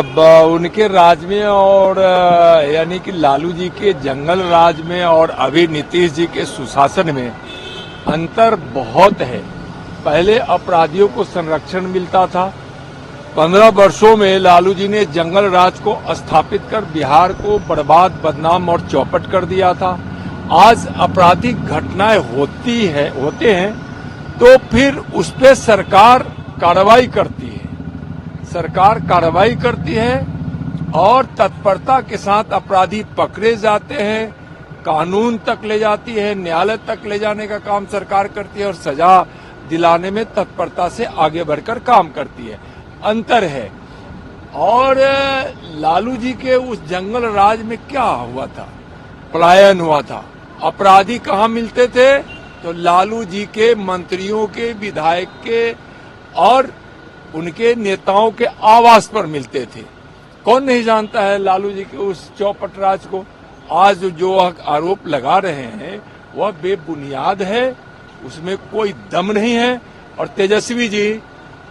अब उनके राज में और यानी कि लालू जी के जंगल राज में और अभी नीतीश जी के सुशासन में अंतर बहुत है। पहले अपराधियों को संरक्षण मिलता था। 15 वर्षों में लालू जी ने जंगल राज को स्थापित कर बिहार को बर्बाद, बदनाम और चौपट कर दिया था। आज आपराधिक घटनाएं होते हैं तो फिर उस पर सरकार कार्रवाई करती है। और तत्परता के साथ अपराधी पकड़े जाते हैं, कानून तक ले जाती है, न्यायालय तक ले जाने का काम सरकार करती है और सजा दिलाने में तत्परता से आगे बढ़कर काम करती है। अंतर है। और लालू जी के उस जंगल राज में क्या हुआ था? पलायन हुआ था। अपराधी कहाँ मिलते थे? तो लालू जी के मंत्रियों के, विधायक के और उनके नेताओं के आवास पर मिलते थे। कौन नहीं जानता है लालू जी के उस चौपट राज को? आज जो आरोप लगा रहे हैं वह बेबुनियाद है, उसमें कोई दम नहीं है। और तेजस्वी जी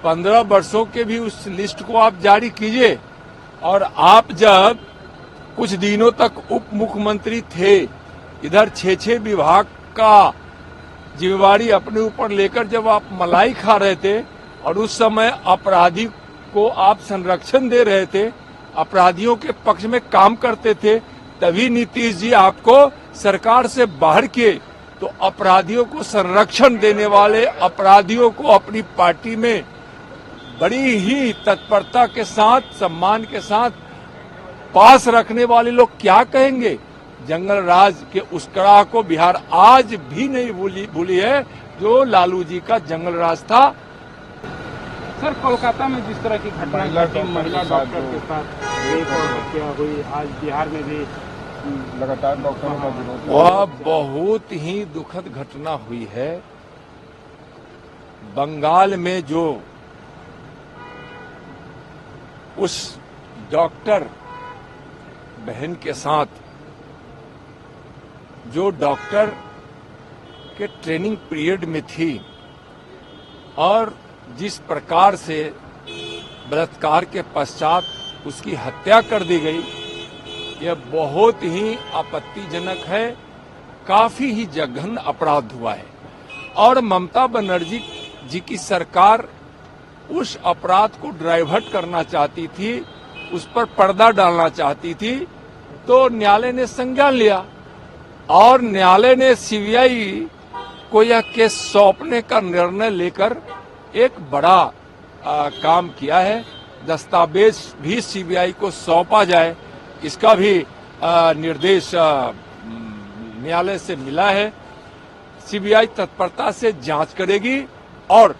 15 वर्षों के भी उस लिस्ट को आप जारी कीजिए। और आप जब कुछ दिनों तक उप मुख्यमंत्री थे, इधर 6 विभाग का जिम्मेवारी अपने ऊपर लेकर जब आप मलाई खा रहे थे और उस समय अपराधी को आप संरक्षण दे रहे थे, अपराधियों के पक्ष में काम करते थे, तभी नीतीश जी आपको सरकार से बाहर किए। तो अपराधियों को संरक्षण देने वाले, अपराधियों को अपनी पार्टी में बड़ी ही तत्परता के साथ, सम्मान के साथ पास रखने वाले लोग क्या कहेंगे? जंगल राज के उस कड़ा को बिहार आज भी नहीं भूली है जो लालू जी का जंगल राज था। सर, कोलकाता में जिस तरह की घटना घटी, महिला डॉक्टर के साथ रेप और हत्या हुई, आज बिहार में भी लगातार डॉक्टरों का विरोध, वह बहुत ही दुखद घटना हुई है। बंगाल में जो उस डॉक्टर बहन के साथ, जो डॉक्टर के ट्रेनिंग पीरियड में थी और जिस प्रकार से बलात्कार के पश्चात उसकी हत्या कर दी गई, यह बहुत ही आपत्तिजनक है। काफी ही जघन्य अपराध हुआ है और ममता बनर्जी जी की सरकार उस अपराध को डाइवर्ट करना चाहती थी, उस पर पर्दा डालना चाहती थी। तो न्यायालय ने संज्ञान लिया और न्यायालय ने सीबीआई को यह केस सौंपने का निर्णय लेकर एक बड़ा काम किया है। दस्तावेज भी सीबीआई को सौंपा जाए, इसका भी निर्देश न्यायालय से मिला है। सीबीआई तत्परता से जांच करेगी और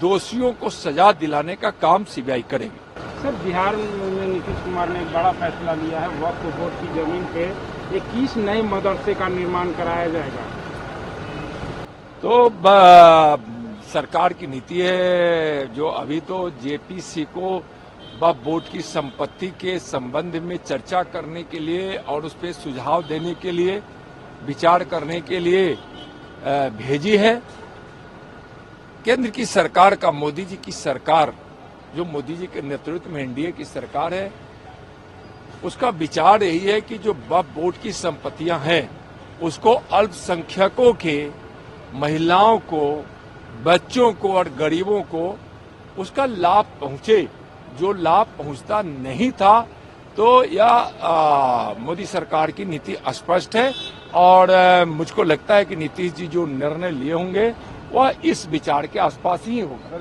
दोषियों को सजा दिलाने का काम सीबीआई करेगी। सर, बिहार में नीतीश कुमार ने एक बड़ा फैसला लिया है, वक्फ बोर्ड की जमीन पे 21 नए मदरसे का निर्माण कराया जाएगा। तो सरकार की नीति है जो अभी तो जेपीसी को वक्फ बोर्ड की संपत्ति के संबंध में चर्चा करने के लिए और उस पर सुझाव देने के लिए, विचार करने के लिए भेजी है। केंद्र की सरकार का, मोदी जी की सरकार, जो मोदी जी के नेतृत्व में एनडीए की सरकार है, उसका विचार यही है कि जो वक्फ बोर्ड की संपत्तियां हैं उसको अल्पसंख्यकों के, महिलाओं को, बच्चों को और गरीबों को उसका लाभ पहुंचे। जो लाभ पहुंचता नहीं था, तो यह मोदी सरकार की नीति स्पष्ट है और मुझको लगता है कि नीतीश जी जो निर्णय लिए होंगे वह इस विचार के आसपास ही होगा।